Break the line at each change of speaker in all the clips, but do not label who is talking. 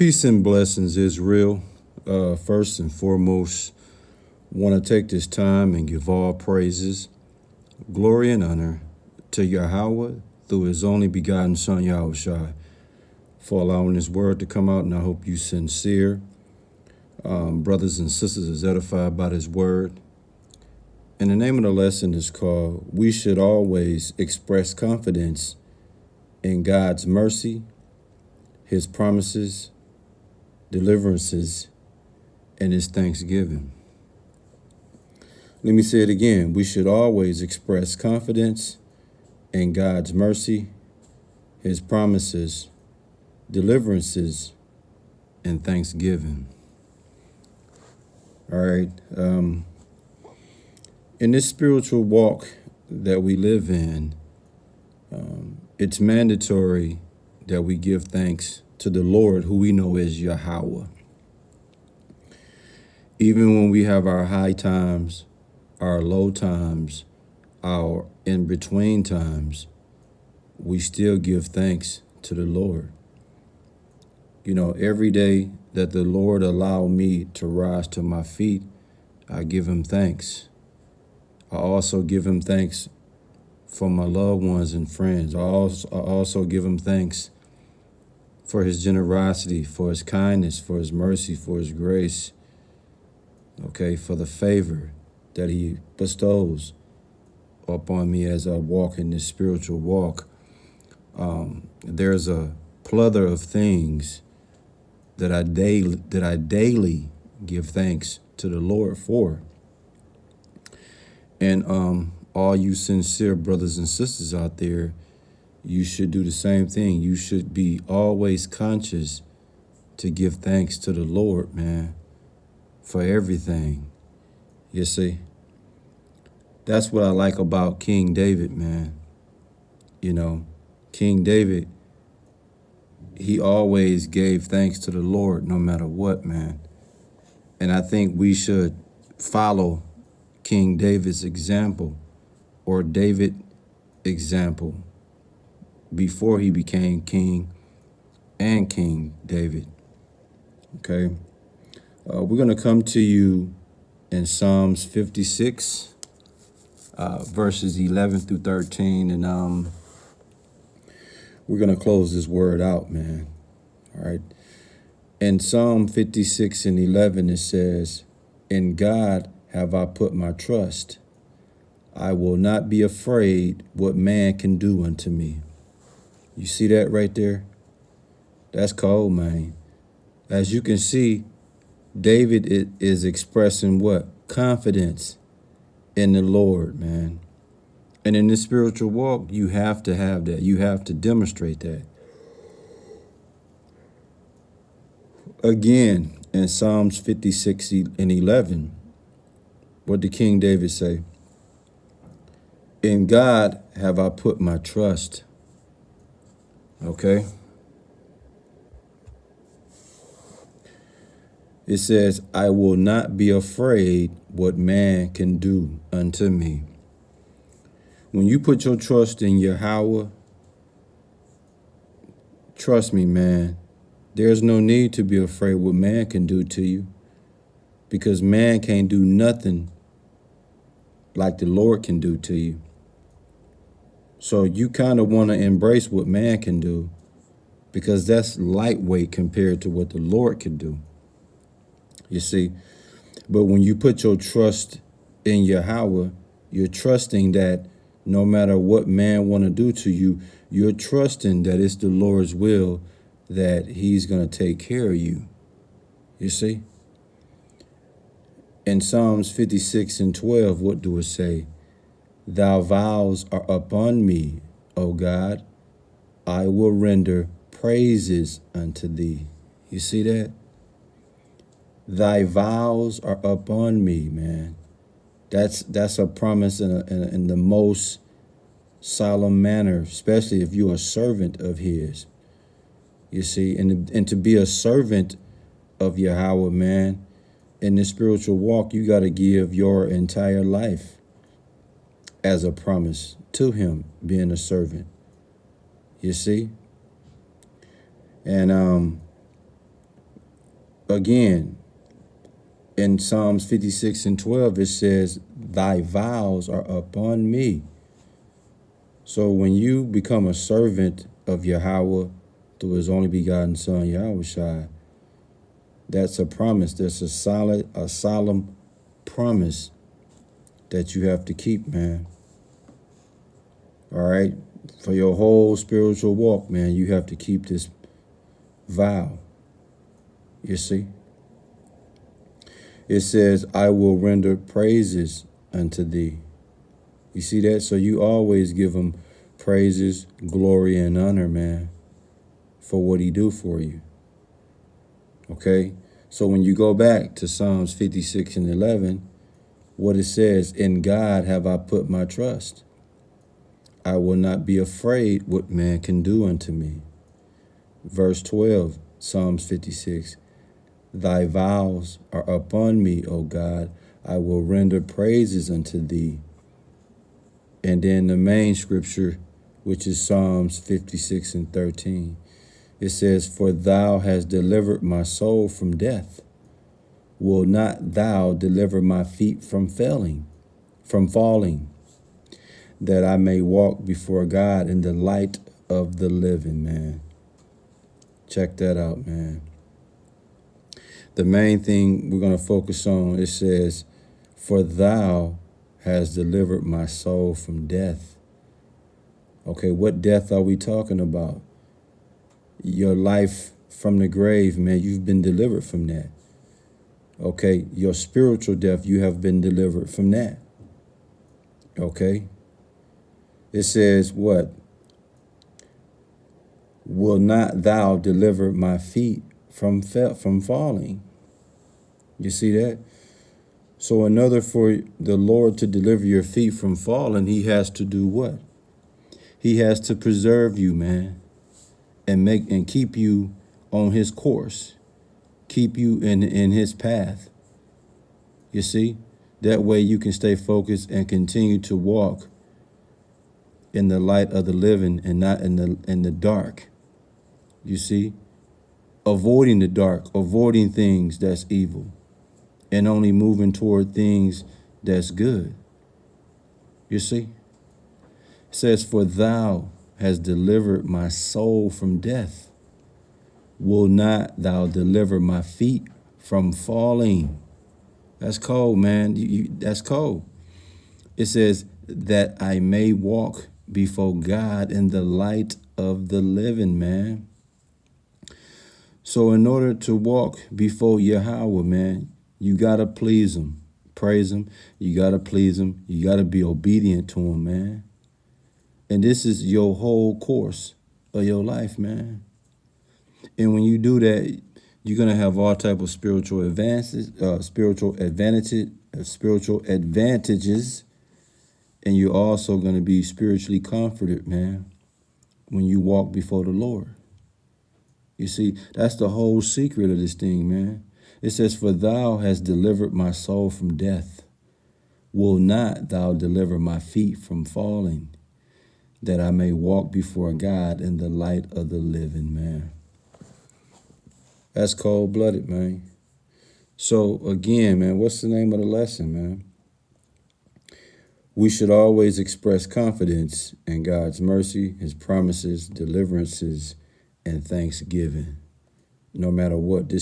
Peace and blessings, Israel. First and foremost, want to take this time and give all praises, glory, and honor to Yahweh through his only begotten Son, Yahushua, for allowing his word to come out, and I hope you sincere. Brothers and sisters is edified by his word. And the name of the lesson is called, We Should Always Express Confidence in God's Mercy, his promises, deliverances, and his thanksgiving. Let me say it again. We should always express confidence in God's mercy, his promises, deliverances, and thanksgiving. All right. In this spiritual walk that we live in, it's mandatory that we give thanks to the Lord, who we know is Yahweh. Even when we have our high times, our low times, our in-between times, we still give thanks to the Lord. You know, every day that the Lord allowed me to rise to my feet, I give him thanks. I also give him thanks for my loved ones and friends. I also give him thanks for his generosity, for his kindness, for his mercy, for his grace, okay, for the favor that he bestows upon me as I walk in this spiritual walk. There's a plethora of things that I daily give thanks to the Lord for. And all you sincere brothers and sisters out there, you should do the same thing. You should be always conscious to give thanks to the Lord, man, for everything. You see, that's what I like about King David, man. You know, King David, he always gave thanks to the Lord no matter what, man. And I think we should follow King David's example, or David's example, before he became king, and King David. Okay, we're going to come to you in Psalms 56, verses 11 through 13, and we're going to close this word out, man. All right. In Psalm 56 and 11, it says, "In God have I put my trust. I will not be afraid what man can do unto me." You see that right there? That's cold, man. As you can see, David is expressing what? Confidence in the Lord, man. And in this spiritual walk, you have to have that. You have to demonstrate that. Again, in Psalms 56 and 11, what did King David say? "In God have I put my trust." Okay? It says, "I will not be afraid what man can do unto me." When you put your trust in Yahweh, trust me, man, there's no need to be afraid what man can do to you, because man can't do nothing like the Lord can do to you. So you kind of want to embrace what man can do, because that's lightweight compared to what the Lord can do. You see, but when you put your trust in Yahweh, you're trusting that no matter what man want to do to you, you're trusting that it's the Lord's will that he's going to take care of you. You see? In Psalms 56 and 12, what do it say? "Thy vows are upon me, O God. I will render praises unto thee." You see that? Thy vows are upon me, man. That's a promise in the most solemn manner, especially if you're a servant of his. You see, and to be a servant of Yahweh, man, in the spiritual walk, you got to give your entire life as a promise to him, being a servant. You see? And again, in Psalms 56:12, it says, thy vows are upon me. So when you become a servant of Yahweh through his only begotten son, Yahushua, that's a promise. That's a solemn promise that you have to keep, man. All right? For your whole spiritual walk, man, you have to keep this vow. You see? It says, I will render praises unto thee. You see that? So you always give him praises, glory, and honor, man, for what he do for you. Okay? So when you go back to Psalms 56:11, what it says, in God have I put my trust. I will not be afraid what man can do unto me. Verse 12, Psalms 56, thy vows are upon me, O God. I will render praises unto thee. And then the main scripture, which is Psalms 56:13, it says, for thou hast delivered my soul from death. Will not thou deliver my feet from falling, that I may walk before God in the light of the living, man. Check that out, man. The main thing we're going to focus on, it says, for thou hast delivered my soul from death. Okay, what death are we talking about? Your life from the grave, man, you've been delivered from that. Okay, your spiritual death, you have been delivered from that. Okay? It says what? Will not thou deliver my feet from falling? You see that? So in order for the Lord to deliver your feet from falling, he has to do what? He has to preserve you, man, and keep you on his course, keep you in his path. You see? That way you can stay focused and continue to walk in the light of the living and not in the dark. You see? Avoiding the dark, avoiding things that's evil, and only moving toward things that's good. You see? It says, for thou hast delivered my soul from death. Will not thou deliver my feet from falling? That's cold, man. That's cold. It says that I may walk before God in the light of the living, man. So in order to walk before Yahweh, man, you got to please him, praise him. You got to please him. You got to be obedient to him, man. And this is your whole course of your life, man. And when you do that, you're going to have all type of spiritual advances, spiritual advantages. And you're also going to be spiritually comforted, man, when you walk before the Lord. You see, that's the whole secret of this thing, man. It says, for thou hast delivered my soul from death. Will not thou deliver my feet from falling, that I may walk before God in the light of the living, man. That's cold-blooded, man. So, again, man, what's the name of the lesson, man? We should always express confidence in God's mercy, his promises, deliverances, and thanksgiving. No matter what,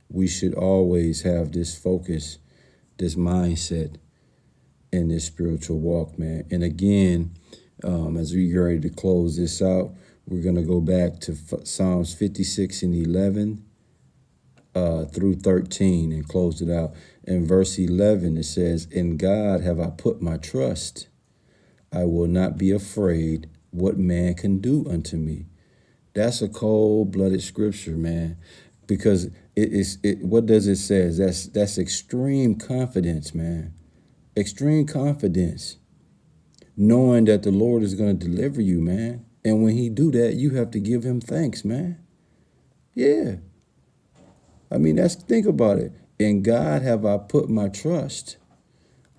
we should always have this focus, this mindset in this spiritual walk, man. And again, as we get ready to close this out, we're going to go back to Psalms 56:11 through 13 and close it out. In verse 11, it says, in God have I put my trust. I will not be afraid what man can do unto me. That's a cold-blooded scripture, man, because what does it say? That's extreme confidence, man. Extreme confidence, knowing that the Lord is going to deliver you, man. And when he do that, you have to give him thanks, man. Yeah. I mean, think about it. In God have I put my trust.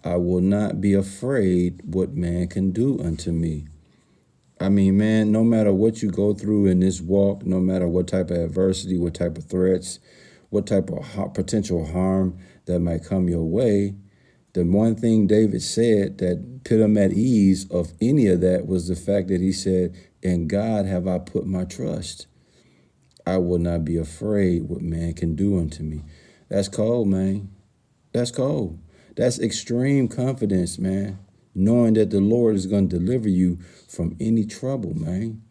I will not be afraid what man can do unto me. I mean, man, no matter what you go through in this walk, no matter what type of adversity, what type of threats, what type of potential harm that might come your way, the one thing David said that put him at ease of any of that was the fact that he said, "In God have I put my trust. I will not be afraid what man can do unto me." That's cold, man. That's cold. That's extreme confidence, man. Knowing that the Lord is going to deliver you from any trouble, man.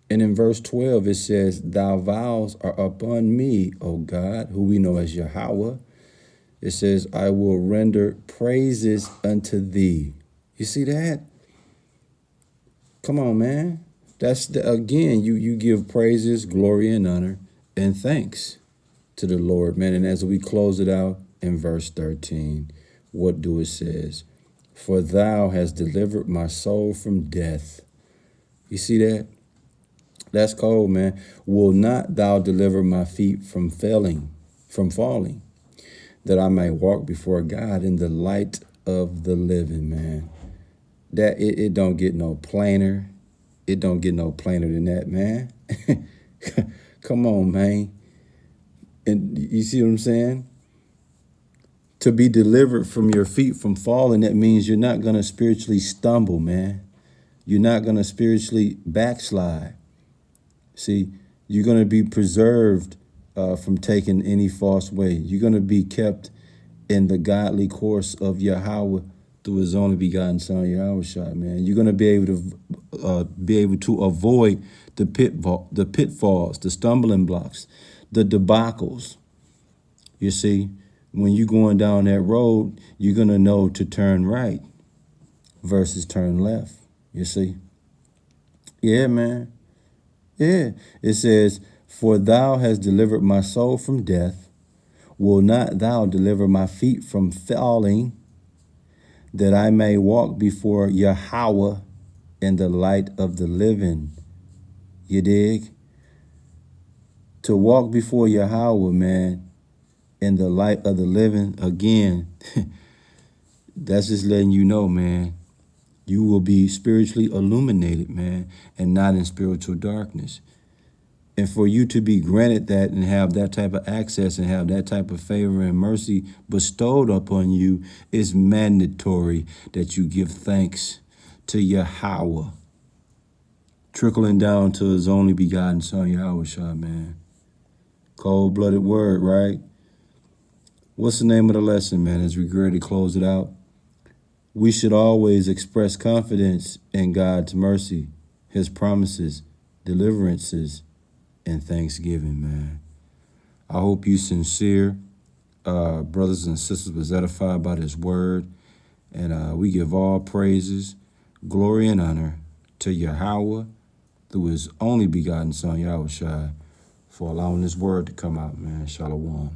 And in verse 12, it says, "Thy vows are upon me, O God," who we know as Yahweh. It says, "I will render praises unto thee." You see that? Come on, man. Again, you give praises, glory, and honor, and thanks to the Lord, man. And as we close it out in verse 13, what do it says? "For thou hast delivered my soul from death." You see that? That's cold, man. "Will not thou deliver my feet from falling, that I may walk before God in the light of the living," man. That it don't get no plainer. It don't get no plainer than that, man. Come on, man. And you see what I'm saying? To be delivered from your feet from falling, that means you're not going to spiritually stumble, man. You're not going to spiritually backslide. See, you're going to be preserved from taking any false way. You're going to be kept in the godly course of Yahweh through his only begotten son, Yahweh, man. You're going to be able to avoid the pitfalls, the stumbling blocks, the debacles. You see, when you're going down that road, you're going to know to turn right versus turn left. You see? Yeah, man. Yeah. It says, "For thou hast delivered my soul from death. Will not thou deliver my feet from falling, that I may walk before Yahweh in the light of the living?" You dig? To walk before Yahweh, man, in the light of the living, again, that's just letting you know, man, you will be spiritually illuminated, man, and not in spiritual darkness. And for you to be granted that and have that type of access and have that type of favor and mercy bestowed upon you, is mandatory that you give thanks to Yahweh, trickling down to his only begotten son, Yahweh, man. Cold-blooded word, right? What's the name of the lesson, man, as we get ready to close it out? We should always express confidence in God's mercy, his promises, deliverances, and thanksgiving, man. I hope you sincere brothers and sisters was edified by this word. And we give all praises, glory, and honor to Yahweh through his only begotten son, Yahushua, for allowing this word to come out, man. Shalom.